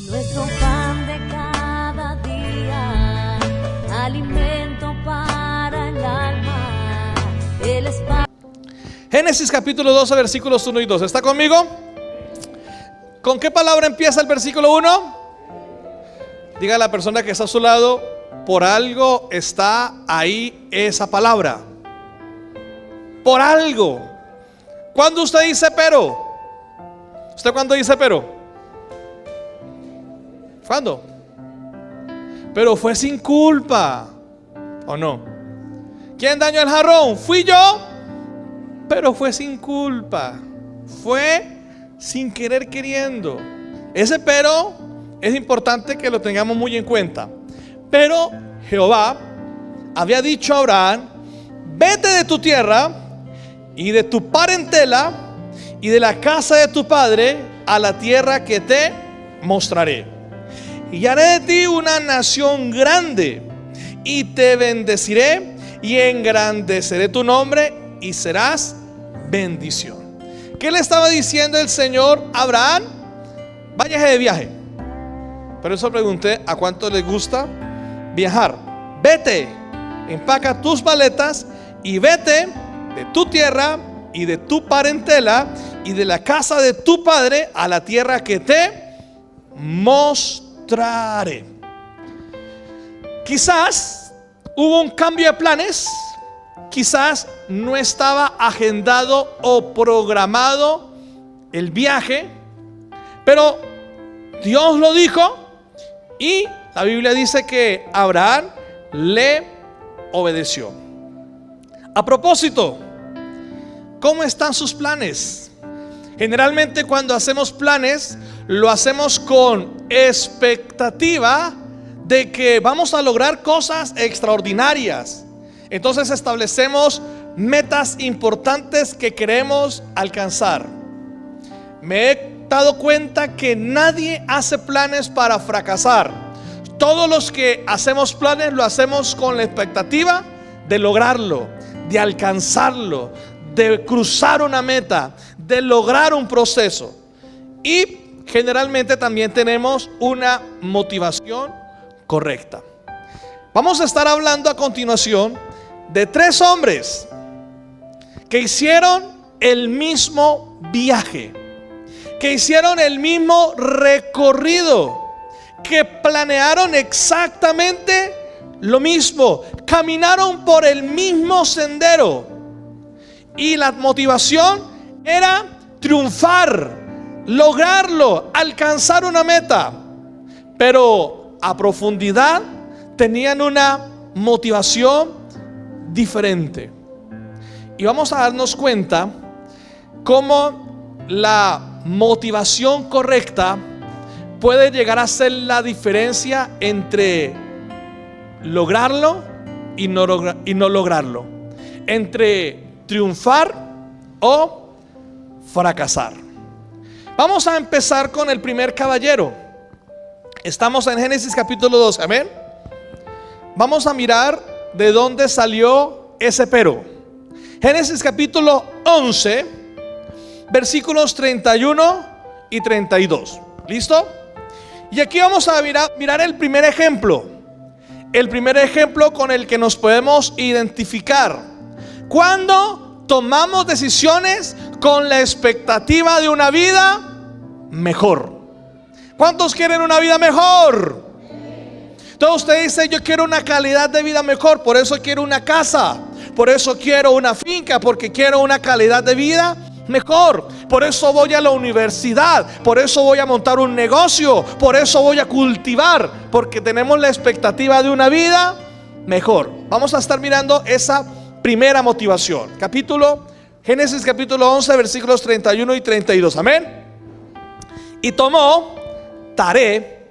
Nuestro pan de cada día, alimento para el alma. Génesis capítulo 12, versículos 1 y 2. ¿Está conmigo? ¿Con qué palabra empieza el versículo 1? Diga a la persona que está a su lado: por algo está ahí esa palabra. Por algo. ¿Cuándo usted dice pero? ¿Usted cuándo dice pero? ¿Cuándo? Pero fue sin culpa, ¿o no? ¿Quién dañó el jarrón? Fui yo, pero fue sin culpa. Fue sin querer queriendo. Ese pero es importante que lo tengamos muy en cuenta. Pero Jehová había dicho a Abraham: vete de tu tierra y de tu parentela y de la casa de tu padre a la tierra que te mostraré. Y haré de ti una nación grande, y te bendeciré y engrandeceré tu nombre, y serás bendición. ¿Qué le estaba diciendo el Señor a Abraham? Váyase de viaje. Por eso pregunté: ¿a cuánto les gusta viajar? Vete, empaca tus maletas y vete de tu tierra y de tu parentela y de la casa de tu padre a la tierra que te mostraré. Quizás hubo un cambio de planes, quizás no estaba agendado o programado el viaje, pero Dios lo dijo y la Biblia dice que Abraham le obedeció. A propósito, ¿cómo están sus planes? Generalmente cuando hacemos planes, lo hacemos con expectativa de que vamos a lograr cosas extraordinarias. Entonces establecemos metas importantes que queremos alcanzar. Me he dado cuenta que nadie hace planes para fracasar. Todos los que hacemos planes lo hacemos con la expectativa de lograrlo, de alcanzarlo, de cruzar una meta, de lograr un proceso. Y generalmente también tenemos una motivación correcta. Vamos a estar hablando a continuación de 3 hombres que hicieron el mismo viaje, que hicieron el mismo recorrido, que planearon exactamente lo mismo, caminaron por el mismo sendero, y la motivación era triunfar, lograrlo, alcanzar una meta. Pero a profundidad tenían una motivación diferente. Y vamos a darnos cuenta cómo la motivación correcta puede llegar a ser la diferencia entre lograrlo y no lograrlo, entre triunfar o fracasar. Vamos a empezar con el primer caballero. Estamos en Génesis capítulo 12, amén. Vamos a mirar de dónde salió ese pero. Génesis capítulo 11, versículos 31 y 32. ¿Listo? Y aquí vamos a mirar el primer ejemplo. El primer ejemplo con el que nos podemos identificar cuando tomamos decisiones con la expectativa de una vida mejor. ¿Cuántos quieren una vida mejor? Entonces usted dice: yo quiero una calidad de vida mejor, por eso quiero una casa, por eso quiero una finca, porque quiero una calidad de vida mejor. Por eso voy a la universidad, por eso voy a montar un negocio, por eso voy a cultivar, porque tenemos la expectativa de una vida mejor. Vamos a estar mirando esa primera motivación. Génesis capítulo 11, versículos 31 y 32. Amén. Y tomó Taré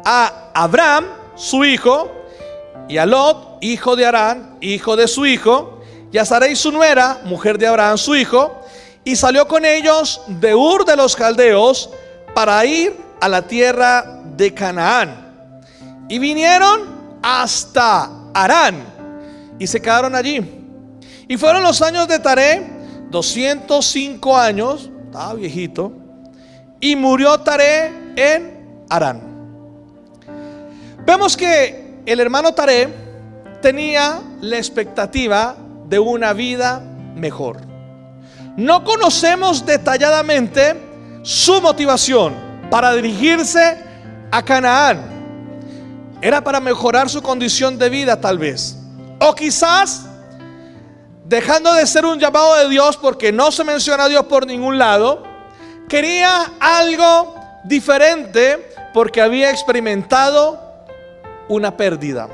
a Abraham su hijo, y a Lot hijo de Harán, hijo de su hijo, y a Sarai su nuera, mujer de Abraham su hijo, y salió con ellos de Ur de los Caldeos para ir a la tierra de Canaán. Y vinieron hasta Harán y se quedaron allí. Y fueron los años de Taré 205 años, estaba viejito, y murió Taré en Harán. Vemos que el hermano Taré tenía la expectativa de una vida mejor. No conocemos detalladamente su motivación para dirigirse a Canaán. Era para mejorar su condición de vida, tal vez. O quizás, dejando de ser un llamado de Dios, porque no se menciona a Dios por ningún lado, quería algo diferente porque había experimentado una pérdida.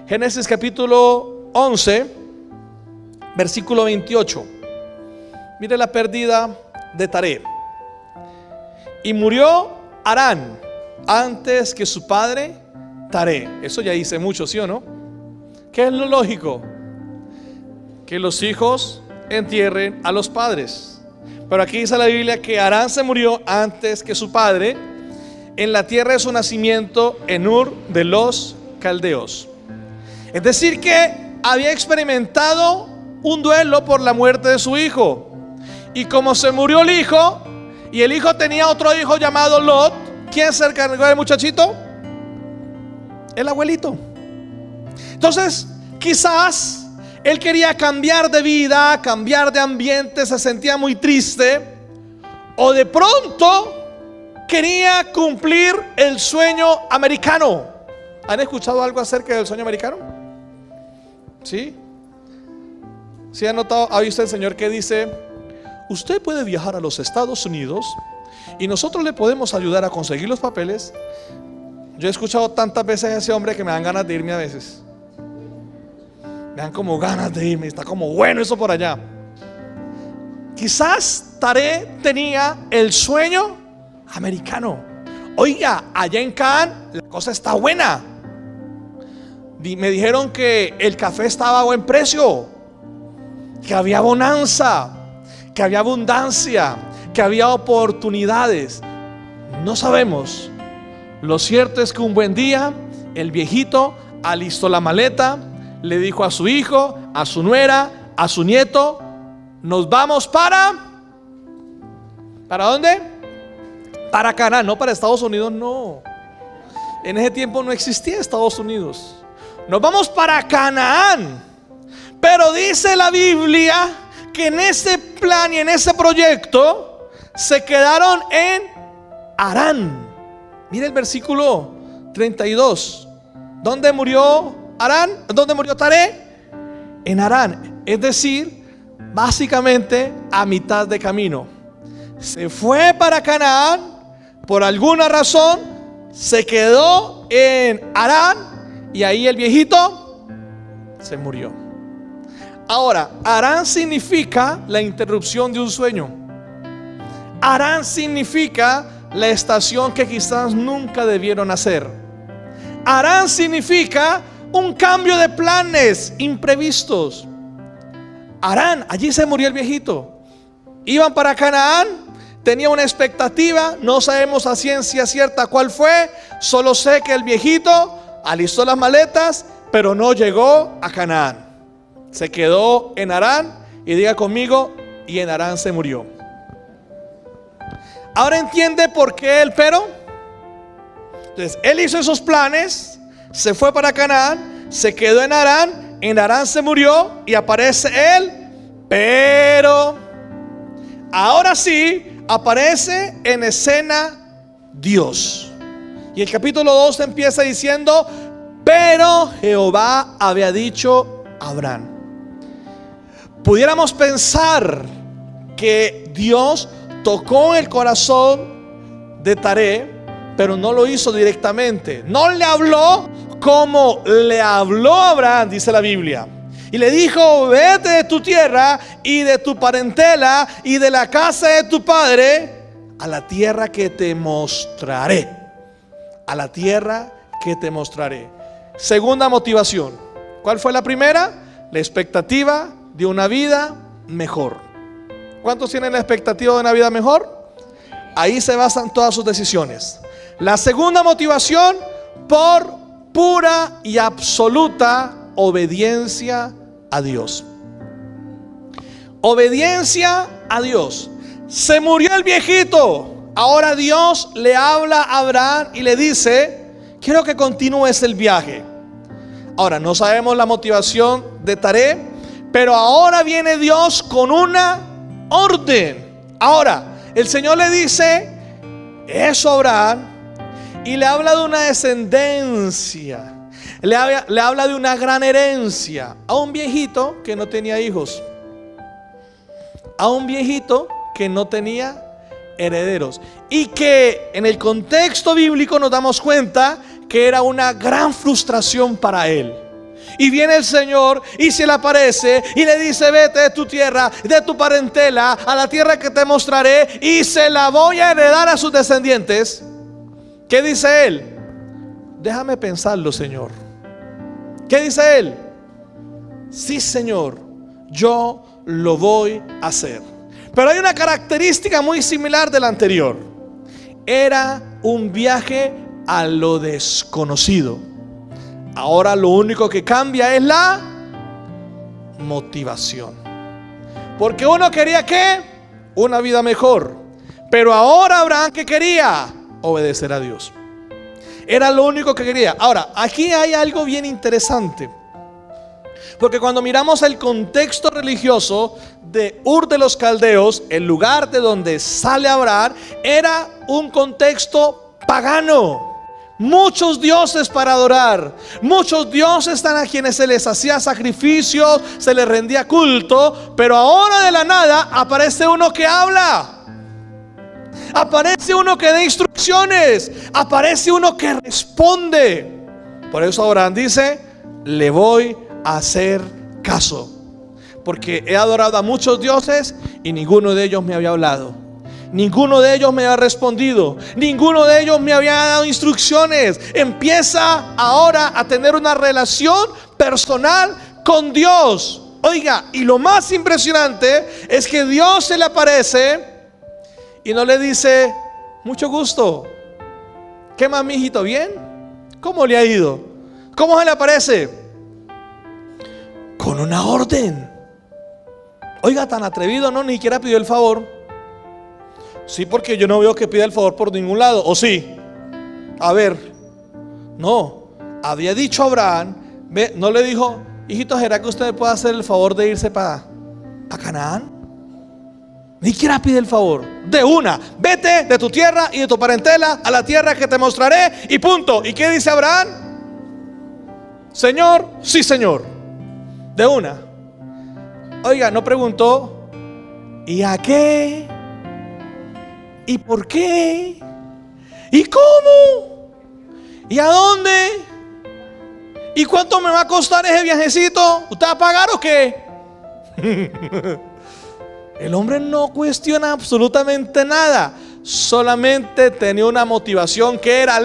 Génesis capítulo 11, versículo 28. Mire la pérdida de Taré. Y murió Harán antes que su padre Taré. Eso ya dice mucho, ¿sí o no? ¿Qué es lo lógico? Que los hijos entierren a los padres. Pero aquí dice la Biblia que Harán se murió antes que su padre, en la tierra de su nacimiento, en Ur de los Caldeos. Es decir, que había experimentado un duelo por la muerte de su hijo. Y como se murió el hijo, y el hijo tenía otro hijo llamado Lot, ¿quién se encargó del muchachito? El abuelito. Entonces, quizás él quería cambiar de vida, cambiar de ambiente, se sentía muy triste, o de pronto quería cumplir el sueño americano. ¿Han escuchado algo acerca del sueño americano? ¿Sí? ¿Sí ha notado? ¿Ha visto el señor que dice: usted puede viajar a los Estados Unidos y nosotros le podemos ayudar a conseguir los papeles? Yo he escuchado tantas veces a ese hombre que me dan ganas de irme a veces. Me dan como ganas de irme, está como bueno eso por allá. Quizás Taré tenía el sueño americano. Oiga, allá en Canaán la cosa está buena. Me dijeron que el café estaba a buen precio, que había bonanza, que había abundancia, que había oportunidades. No sabemos. Lo cierto es que un buen día el viejito alistó la maleta, le dijo a su hijo, a su nuera, a su nieto: nos vamos ¿para dónde? Para Canaán, no para Estados Unidos, no. En ese tiempo no existía Estados Unidos. Nos vamos para Canaán. Pero dice la Biblia que en ese plan y en ese proyecto se quedaron en Harán. Mire el versículo 32. ¿Dónde murió Harán? ¿Dónde murió Taré? En Harán. Es decir, básicamente a mitad de camino. Se fue para Canaán, por alguna razón se quedó en Harán y ahí el viejito se murió. Ahora, Harán significa la interrupción de un sueño. Harán significa la estación que quizás nunca debieron hacer. Harán significa un cambio de planes imprevistos. Harán, allí se murió el viejito. Iban para Canaán, tenía una expectativa, no sabemos a ciencia cierta cuál fue, solo sé que el viejito alistó las maletas, pero no llegó a Canaán. Se quedó en Harán, y diga conmigo: y en Harán se murió. Ahora entiende por qué el pero. Entonces, él hizo esos planes, se fue para Canaán, se quedó en Harán se murió, y aparece él, pero ahora sí aparece en escena Dios. Y el capítulo 2 empieza diciendo: pero Jehová había dicho a Abraham. Pudiéramos pensar que Dios tocó el corazón de Taré, pero no lo hizo directamente. No le habló como le habló a Abraham, dice la Biblia. Y le dijo: vete de tu tierra y de tu parentela y de la casa de tu padre a la tierra que te mostraré. A la tierra que te mostraré. Segunda motivación. ¿Cuál fue la primera? La expectativa de una vida mejor. ¿Cuántos tienen la expectativa de una vida mejor? Ahí se basan todas sus decisiones. La segunda motivación: por pura y absoluta obediencia a Dios. Obediencia a Dios. Se murió el viejito. Ahora Dios le habla a Abraham y le dice: quiero que continúes el viaje. Ahora no sabemos la motivación de Taré, pero ahora viene Dios con una orden. Ahora el Señor le dice eso a Abraham y le habla de una descendencia, le habla de una gran herencia a un viejito que no tenía hijos, a un viejito que no tenía herederos, y que en el contexto bíblico nos damos cuenta que era una gran frustración para él. Y viene el Señor y se le aparece y le dice: vete de tu tierra, de tu parentela, a la tierra que te mostraré, y se la voy a heredar a sus descendientes. ¿Qué dice él? Déjame pensarlo, Señor. ¿Qué dice él? Sí, Señor, yo lo voy a hacer. Pero hay una característica muy similar de la anterior. Era un viaje a lo desconocido. Ahora lo único que cambia es la motivación. Porque uno quería ¿qué? Una vida mejor. Pero ahora Abraham, ¿qué quería? Obedecer a Dios. Era lo único que quería. Ahora, aquí hay algo bien interesante. Porque cuando miramos el contexto religioso de Ur de los Caldeos, el lugar de donde sale Abraham, era un contexto pagano. Muchos dioses para adorar, muchos dioses están a quienes se les hacía sacrificios, se les rendía culto. Pero ahora de la nada aparece uno que habla, aparece uno que da instrucciones, aparece uno que responde. Por eso Abraham dice: le voy a hacer caso, porque he adorado a muchos dioses y ninguno de ellos me había hablado. Ninguno de ellos me había respondido. Ninguno de ellos me había dado instrucciones. Empieza ahora a tener una relación personal con Dios. Oiga, y lo más impresionante es que Dios se le aparece y no le dice: mucho gusto, ¿qué más, mijito? ¿Bien? ¿Cómo le ha ido? ¿Cómo se le aparece? Con una orden. Oiga, tan atrevido, no, ni siquiera pidió el favor. Sí, porque yo no veo que pida el favor por ningún lado. ¿O sí? A ver, no. Había dicho Abraham, no le dijo: hijito, ¿será que usted me puede hacer el favor de irse para Canaán? Ni siquiera pide el favor. De una: vete de tu tierra y de tu parentela a la tierra que te mostraré, y punto. ¿Y qué dice Abraham? Señor, sí, Señor. De una. Oiga, no preguntó: ¿y a qué? ¿Y por qué? ¿Y cómo? ¿Y a dónde? ¿Y cuánto me va a costar ese viajecito? ¿Usted va a pagar o qué? El hombre no cuestiona absolutamente nada. Solamente tenía una motivación, que era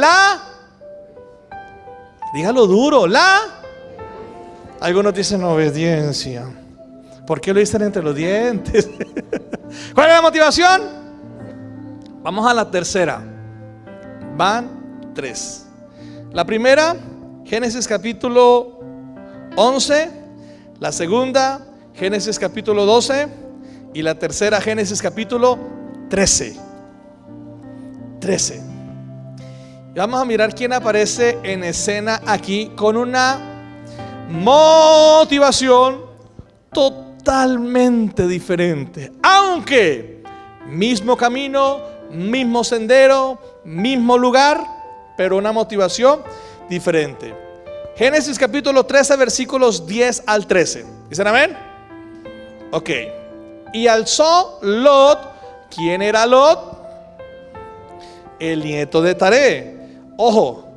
dígalo duro, algunos dicen obediencia. ¿Por qué lo dicen entre los dientes? ¿Cuál es la motivación? Vamos a la tercera. Van tres. La primera, Génesis capítulo 11. La segunda, Génesis capítulo 12. Y la tercera, Génesis capítulo 13. 13. Y vamos a mirar quién aparece en escena aquí con una motivación totalmente diferente. Aunque mismo camino, mismo sendero, mismo lugar, pero una motivación diferente. Génesis capítulo 13, versículos 10 al 13. ¿Dicen amén? Ok. Y alzó Lot. ¿Quién era Lot? El nieto de Taré. Ojo,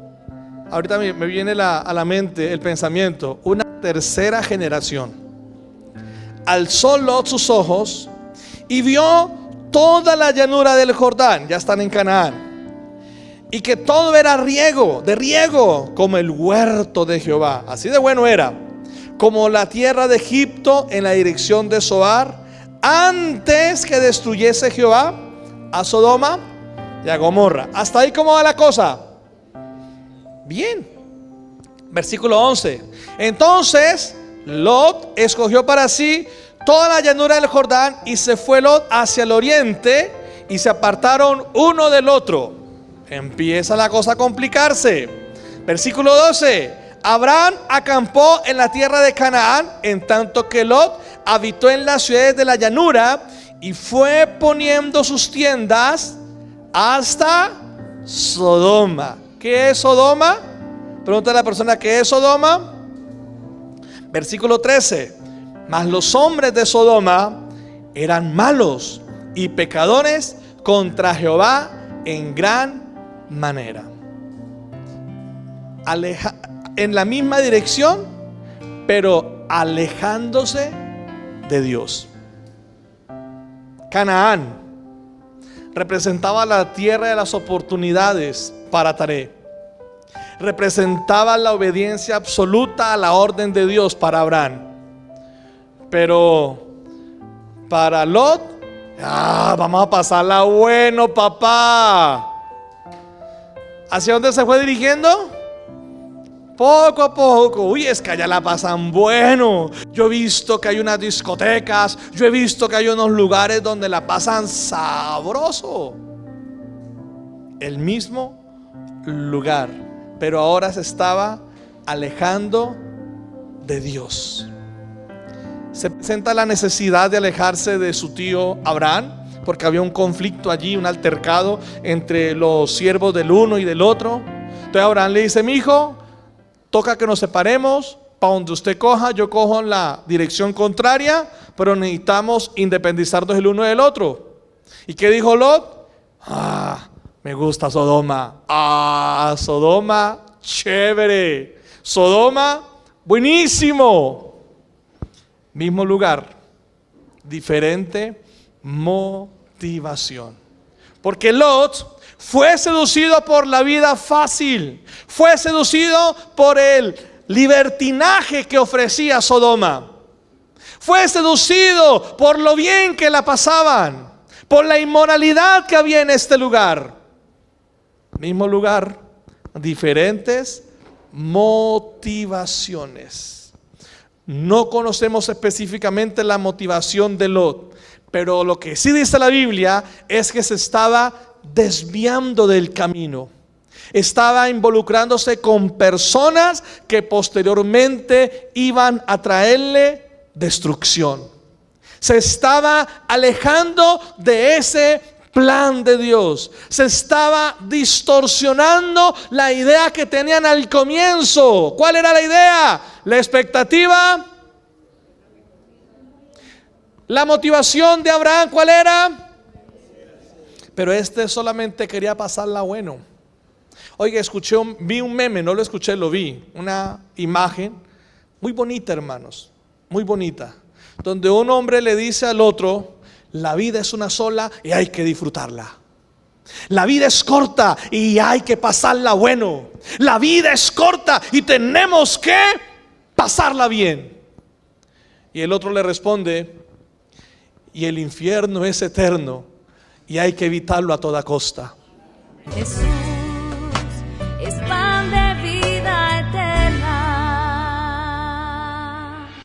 ahorita me viene a la mente el pensamiento: una tercera generación. Alzó Lot sus ojos y vio toda la llanura del Jordán. Ya están en Canaán. Y que todo era de riego, como el huerto de Jehová. Así de bueno era. Como la tierra de Egipto en la dirección de Zoar, antes que destruyese Jehová a Sodoma y a Gomorra. Hasta ahí, ¿cómo va la cosa? Bien. Versículo 11. Entonces Lot escogió para sí toda la llanura del Jordán, y se fue Lot hacia el oriente y se apartaron uno del otro. Empieza la cosa a complicarse. Versículo 12. Abraham acampó en la tierra de Canaán, en tanto que Lot habitó en las ciudades de la llanura y fue poniendo sus tiendas hasta Sodoma. ¿Qué es Sodoma? Pregunta a la persona, ¿qué es Sodoma? Versículo 13. Mas los hombres de Sodoma eran malos y pecadores contra Jehová en gran manera. En la misma dirección, pero alejándose de Dios. Canaán representaba la tierra de las oportunidades para Taré. Representaba la obediencia absoluta a la orden de Dios para Abraham. Pero para Lot, vamos a pasarla bueno, papá. ¿Hacia dónde se fue dirigiendo? Poco a poco. Uy, es que allá la pasan bueno. Yo he visto que hay unas discotecas, yo he visto que hay unos lugares donde la pasan sabroso. El mismo lugar, pero ahora se estaba alejando de Dios. Se presenta la necesidad de alejarse de su tío Abraham, porque había un conflicto allí, un altercado entre los siervos del uno y del otro. Entonces Abraham le dice: mi hijo, toca que nos separemos. Para donde usted coja, yo cojo en la dirección contraria, pero necesitamos independizarnos el uno del otro. ¿Y qué dijo Lot? Me gusta Sodoma. Sodoma, chévere. Sodoma, buenísimo. Mismo lugar, diferente motivación. Porque Lot fue seducido por la vida fácil, fue seducido por el libertinaje que ofrecía Sodoma, fue seducido por lo bien que la pasaban, por la inmoralidad que había en este lugar. Mismo lugar, diferentes motivaciones. No conocemos específicamente la motivación de Lot, pero lo que sí dice la Biblia es que se estaba desviando del camino. Estaba involucrándose con personas que posteriormente iban a traerle destrucción. Se estaba alejando de ese plan de Dios. Se estaba distorsionando la idea que tenían al comienzo. ¿Cuál era la idea? La expectativa. La motivación de Abraham, ¿cuál era? Pero este solamente quería pasarla bueno. Oiga, vi un meme, no lo escuché, lo vi. Una imagen muy bonita, hermanos, muy bonita, donde un hombre le dice al otro: la vida es una sola y hay que disfrutarla. La vida es corta y hay que pasarla bueno. La vida es corta y tenemos que pasarla bien. Y el otro le responde: y el infierno es eterno y hay que evitarlo a toda costa. Jesús es